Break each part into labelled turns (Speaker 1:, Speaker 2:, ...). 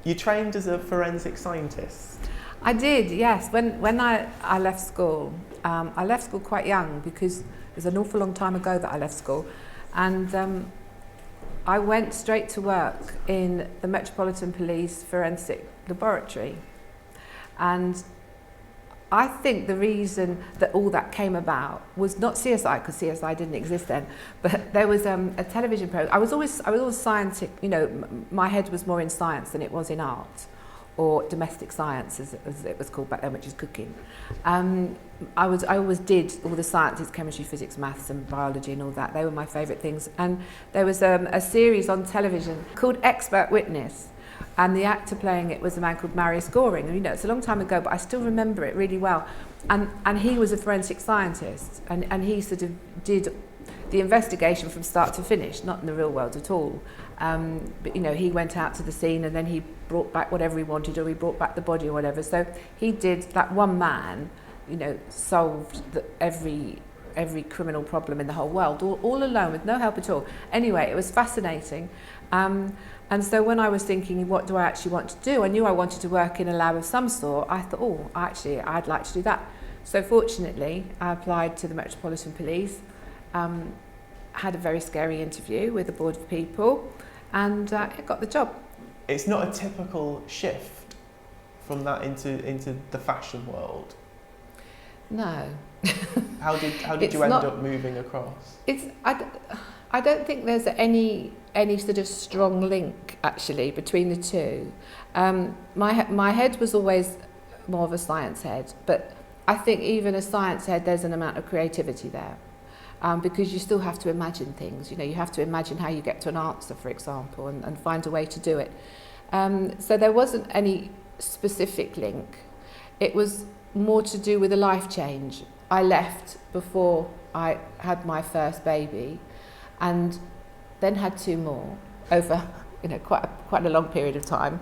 Speaker 1: You trained as a forensic scientist?
Speaker 2: I did, yes. When I left school quite young, because it was an awful long time ago that I left school, and I went straight to work in the Metropolitan Police Forensic Laboratory. And I think the reason that all that came about was not CSI, because CSI didn't exist then, but there was a television program. I was always scientific, you know, my head was more in science than it was in art, or domestic science as it was called back then, which is cooking. I always did all the sciences, chemistry, physics, maths and biology and all that. They were my favourite things. And there was a series on television called Expert Witness, and the actor playing it was a man called Marian Newman. You know, it's a long time ago, but I still remember it really well. And he was a forensic scientist, and he sort of did the investigation from start to finish, not in the real world at all. But you know, he went out to the scene and then he brought back whatever he wanted, or he brought back the body or whatever. So he did, that one man, you know, solved every criminal problem in the whole world, all alone with no help at all. Anyway, it was fascinating. And so when I was thinking, what do I actually want to do? I knew I wanted to work in a lab of some sort. I thought, oh, actually, I'd like to do that. So fortunately, I applied to the Metropolitan Police, had a very scary interview with a board of people, and I got the job.
Speaker 1: It's not a typical shift from that into the fashion world.
Speaker 2: No.
Speaker 1: How did you end up moving across?
Speaker 2: I don't think there's any sort of strong link actually between the two. My head was always more of a science head, but I think even a science head, there's an amount of creativity there. Because you still have to imagine things, you know, you have to imagine how you get to an answer, for example, and find a way to do it. So there wasn't any specific link. It was more to do with a life change. I left before I had my first baby, and then had two more over, you know, quite a long period of time.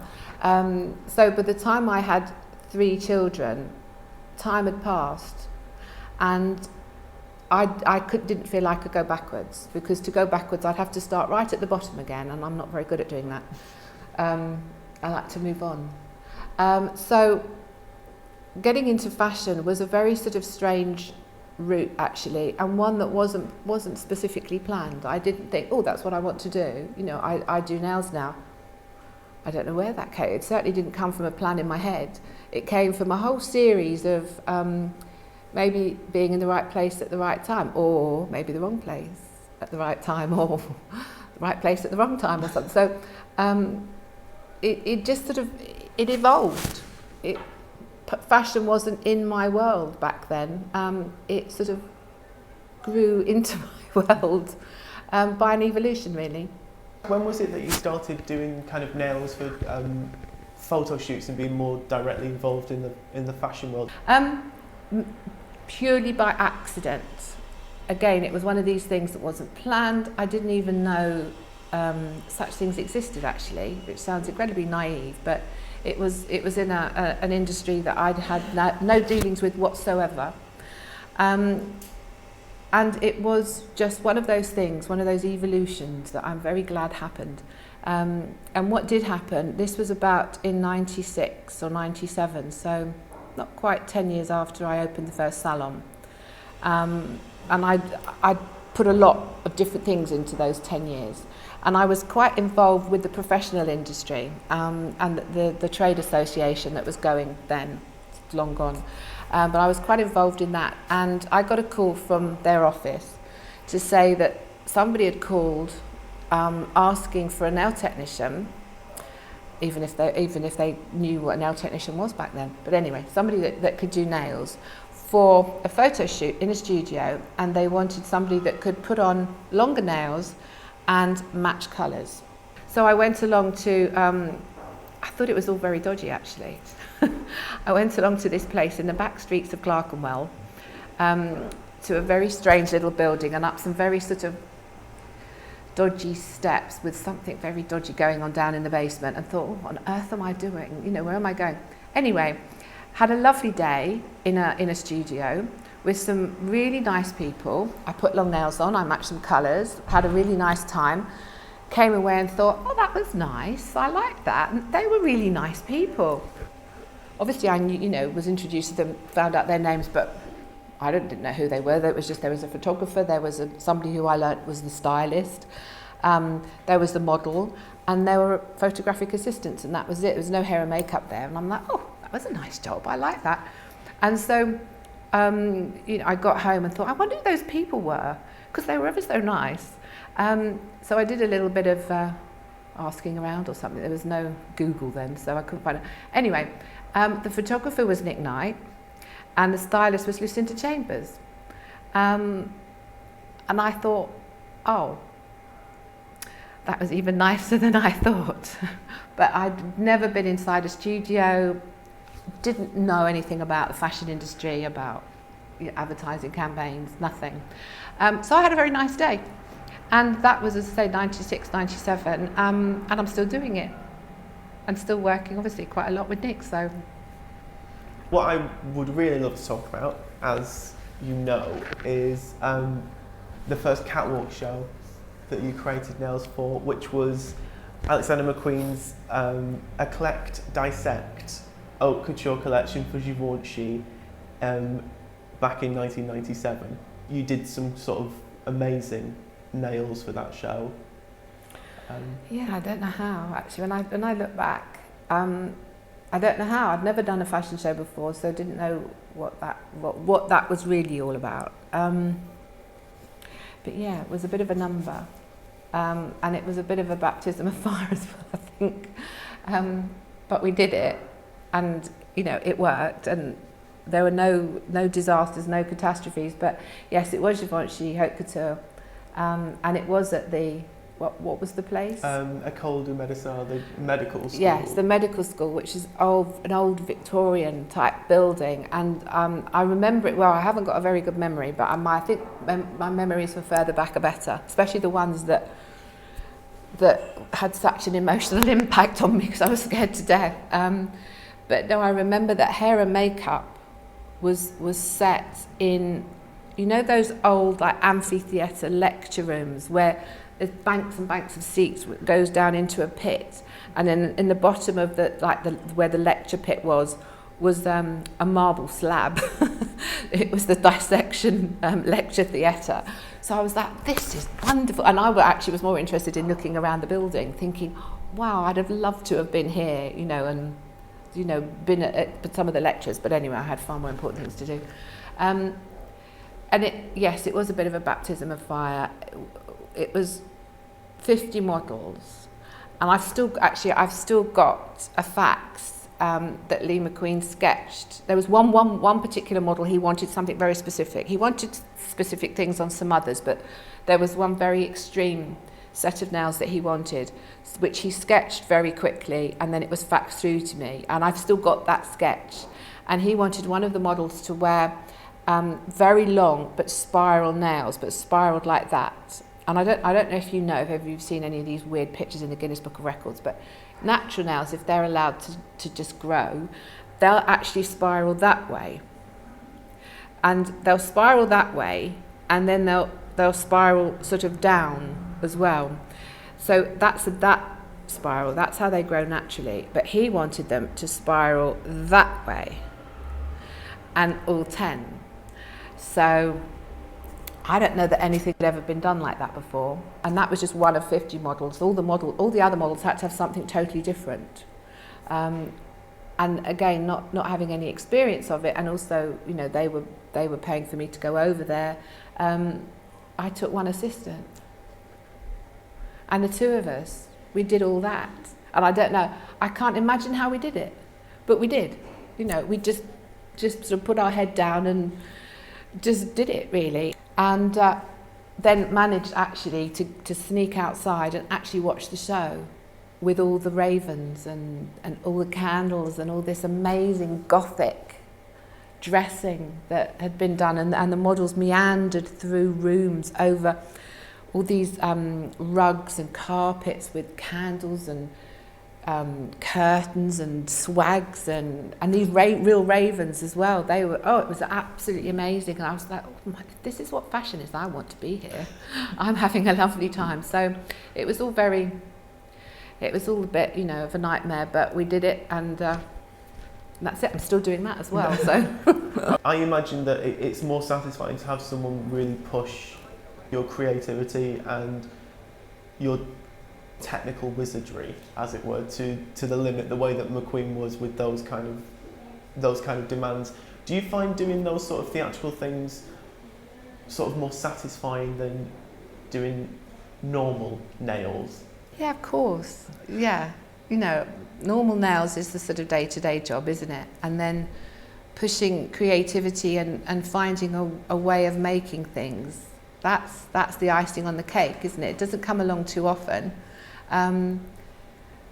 Speaker 2: So by the time I had 3 children, time had passed, and I didn't feel I could go backwards, because to go backwards I'd have to start right at the bottom again, and I'm not very good at doing that. I like to move on. So getting into fashion was a very sort of strange route actually, and one that wasn't specifically planned. I didn't think, oh, that's what I want to do. You know, I do nails now. I don't know where that came. It certainly didn't come from a plan in my head. It came from a whole series of maybe being in the right place at the right time, or maybe the wrong place at the right time, or the right place at the wrong time, or something. So it just sort of, it evolved. Fashion wasn't in my world back then. It sort of grew into my world by an evolution, really.
Speaker 1: When was it that you started doing kind of nails for photo shoots and being more directly involved in the fashion world? Purely by accident. Again, it was one of these things that wasn't planned. I didn't even know such things existed actually, which sounds incredibly naive, but it was in an industry that I'd had no dealings with whatsoever. And it was just one of those things, one of those evolutions that I'm very glad happened. And what did happen, this was about in 96 or 97, so not quite 10 years after I opened the first salon. And I'd put a lot of different things into those 10 years. And I was quite involved with the professional industry and the trade association that was going then, it's long gone. But I was quite involved in that, and I got a call from their office to say that somebody had called asking for a nail technician, even if they knew what a nail technician was back then. But anyway, somebody that could do nails for a photo shoot in a studio, and they wanted somebody that could put on longer nails and match colours. So I went along to, I thought it was all very dodgy actually. I went along to this place in the back streets of Clerkenwell, to a very strange little building, and up some very sort of dodgy steps with something very dodgy going on down in the basement, and thought, oh, what on earth am I doing? You know, where am I going? Anyway, had a lovely day in a studio with some really nice people. I put long nails on, I matched some colours, had a really nice time. came away and thought, oh, that was nice, I like that. And they were really nice people. Obviously, I knew, was introduced to them, found out their names, but I didn't know who they were. There was a photographer, there was somebody who I learnt was the stylist, there was the model, and there were photographic assistants, and that was it. There was no hair and makeup there. And I'm like, oh, that was a nice job, I like that. And so I got home and thought, I wonder who those people were, because they were ever so nice. So I did a little bit of asking around or something. There was no Google then, so I couldn't find it. Anyway, the photographer was Nick Knight, and the stylist was Lucinda Chambers. And I thought, oh, that was even nicer than I thought. But I'd never been inside a studio, didn't know anything about the fashion industry, about advertising campaigns, nothing. So I had a very nice day. And that was, as I say, 96, 97, and I'm still doing it. And still working, obviously, quite a lot with Nick, so.
Speaker 3: What I would really love to talk about, as you know, is the first catwalk show that you created nails for, which was Alexander McQueen's Eclect Dissect haute couture collection for Givenchy back in 1997. You did some sort of amazing nails for that show.
Speaker 1: Yeah, I don't know how, actually. When I look back, I don't know how. I'd never done a fashion show before, so I didn't know what that was really all about. But yeah, it was a bit of a number. And it was a bit of a baptism of fire as well, I think. But we did it, and it worked, and there were no disasters, no catastrophes. But yes, it was Givenchy haute couture, and it was at the what was the place?
Speaker 3: École de Médecine, the medical school.
Speaker 1: Yes, the medical school, which is an old Victorian type building, and I remember it well. I haven't got a very good memory, but I think my memories for further back are better, especially the ones that had such an emotional impact on me because I was scared to death. But no, I remember that hair and makeup was set in, those old like amphitheatre lecture rooms where there's banks and banks of seats, which goes down into a pit, and then in the bottom of where the lecture pit was a marble slab. It was the dissection lecture theatre. So I was like, this is wonderful. And I actually was more interested in looking around the building, thinking, wow, I'd have loved to have been here, and been at some of the lectures. But anyway, I had far more important things to do. And it was a bit of a baptism of fire. It was 50 models, and I've still got a fax that Lee McQueen sketched. There was one particular model. He wanted something very specific. He wanted specific things on some others, but there was one very extreme set of nails that he wanted, which he sketched very quickly, and then it was faxed through to me, and I've still got that sketch. And he wanted one of the models to wear very long but spiral nails, but spiraled like that. And I don't know if you've seen any of these weird pictures in the Guinness Book of Records, but natural nails, if they're allowed to just grow, they'll actually spiral that way. And they'll spiral that way, and then they'll spiral sort of down as well. So that's that spiral, that's how they grow naturally. But he wanted them to spiral that way, and all 10. So I don't know that anything had ever been done like that before, and that was just one of 50 models. All the other models had to have something totally different, and again, not having any experience of it, and also, they were paying for me to go over there. I took one assistant, and the two of us, we did all that, and I don't know, I can't imagine how we did it, but we did. We just sort of put our head down and just did it, really. And then managed actually to sneak outside and actually watch the show with all the ravens and all the candles and all this amazing Gothic dressing that had been done, and the models meandered through rooms over all these rugs and carpets with candles and curtains and swags and these real ravens as well. They were, it was absolutely amazing. And I was like, oh my, this is what fashion is. I want to be here. I'm having a lovely time. So it was all a bit, of a nightmare, but we did it, and that's it. I'm still doing that as well. So
Speaker 3: I imagine that it's more satisfying to have someone really push your creativity and your technical wizardry, as it were, to the limit, the way that McQueen was with those kind of demands. Do you find doing those sort of theatrical things sort of more satisfying than doing normal nails?
Speaker 1: yeah, of course. Yeah, normal nails is the sort of day-to-day job, isn't it? And then pushing creativity and finding a way of making things, that's the icing on the cake, isn't it? It doesn't come along too often.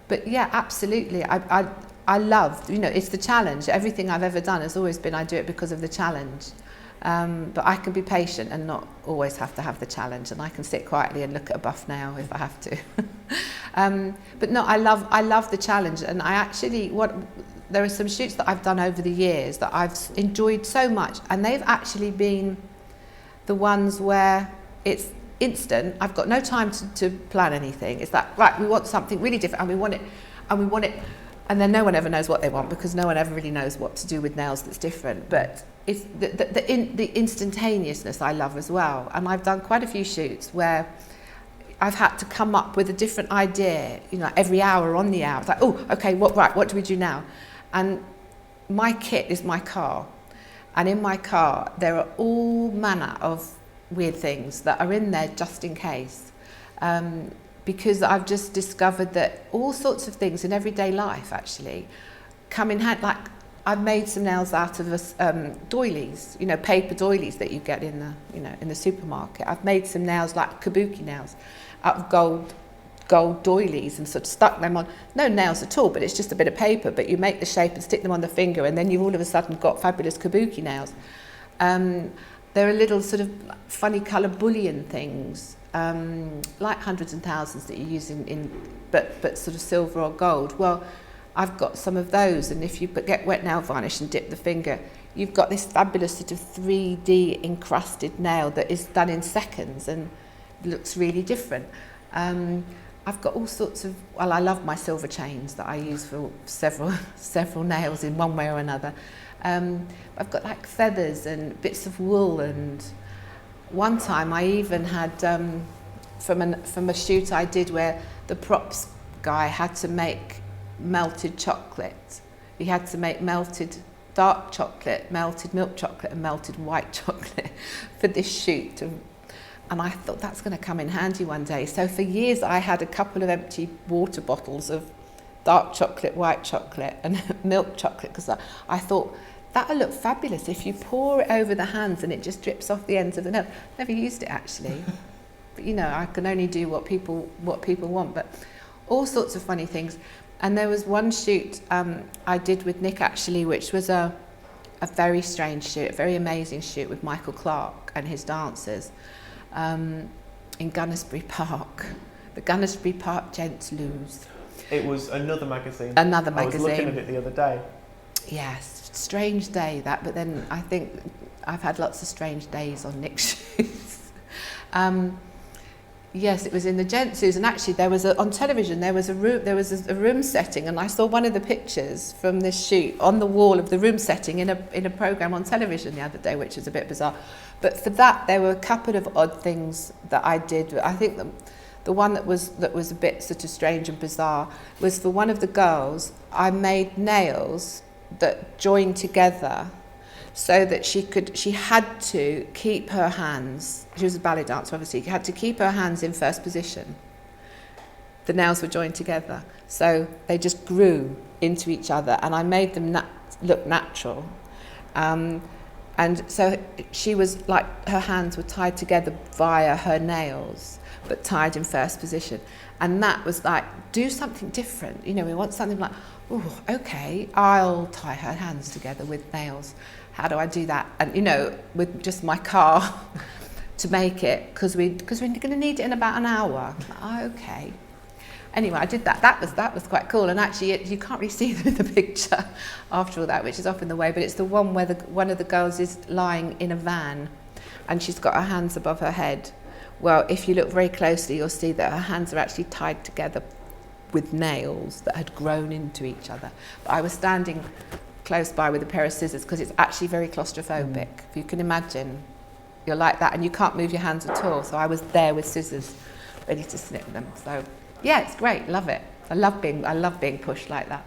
Speaker 1: But yeah, absolutely. I love, it's the challenge. Everything I've ever done has always been, I do it because of the challenge. But I can be patient and not always have to have the challenge, and I can sit quietly and look at a buff nail if I have to. But no, I love the challenge, and there are some shoots that I've done over the years that I've enjoyed so much, and they've actually been the ones where it's instant. I've got no time to plan anything. It's like, right, we want something really different, and we want it, and then no one ever knows what they want, because no one ever really knows what to do with nails that's different. But it's the instantaneousness I love as well. And I've done quite a few shoots where I've had to come up with a different idea, every hour on the hour. It's like, oh, okay, what do we do now? And my kit is my car, and in my car there are all manner of weird things that are in there just in case, because I've just discovered that all sorts of things in everyday life actually come in hand. Like, I've made some nails out of doilies, paper doilies that you get in the supermarket. I've made some nails like kabuki nails out of gold doilies and sort of stuck them on. No nails at all, but it's just a bit of paper, but you make the shape and stick them on the finger, and then you've all of a sudden got fabulous kabuki nails. There are little sort of funny colour bullion things, like hundreds and thousands that you use but sort of silver or gold. Well, I've got some of those, and if you get wet nail varnish and dip the finger, you've got this fabulous sort of 3D encrusted nail that is done in seconds and looks really different. I've got all sorts of, I love my silver chains that I use for several nails in one way or another. I've got like feathers and bits of wool, and one time I even had from a shoot I did where the props guy had to make melted chocolate. He had to make melted dark chocolate, melted milk chocolate and melted white chocolate for this shoot, and I thought that's going to come in handy one day. So for years I had a couple of empty water bottles of dark chocolate, white chocolate and milk chocolate, because I thought that'll look fabulous if you pour it over the hands and it just drips off the ends of the nail. Never used it actually, but I can only do what people want. But all sorts of funny things. And there was one shoot I did with Nick actually, which was a very strange shoot, a very amazing shoot with Michael Clark and his dancers in Gunnersbury Park, the Gunnersbury Park Gents Loos.
Speaker 3: It was another magazine.
Speaker 1: Another magazine.
Speaker 3: I was looking at it the other day.
Speaker 1: Yes, strange day that, but then I think I've had lots of strange days on Nick's shoots. Yes, it was in the Gentsus, and actually there was on television there was a room setting, and I saw one of the pictures from this shoot on the wall of the room setting in a program on television the other day, which is a bit bizarre. But for that there were a couple of odd things that I did. I think the one that was a bit sort of strange and bizarre was for one of the girls. I made nails that joined together so that she had to keep her hands, she was a ballet dancer obviously, had to keep her hands in first position. The nails were joined together, so they just grew into each other, and I made them look natural. And so she was like, her hands were tied together via her nails, but tied in first position. And that was like, do something different. We want something like, oh, okay, I'll tie her hands together with nails. How do I do that? And, with just my car to make it, because we're going to need it in about an hour. Okay. Anyway, I did that. That was quite cool. And actually, you can't really see the picture after all that, which is off in the way. But it's the one where one of the girls is lying in a van, and she's got her hands above her head. Well, if you look very closely, you'll see that her hands are actually tied together with nails that had grown into each other. But I was standing close by with a pair of scissors because it's actually very claustrophobic. If you can imagine, you're like that, and you can't move your hands at all. So I was there with scissors, ready to snip them. So. Yeah, it's great. Love it. I love being pushed like that.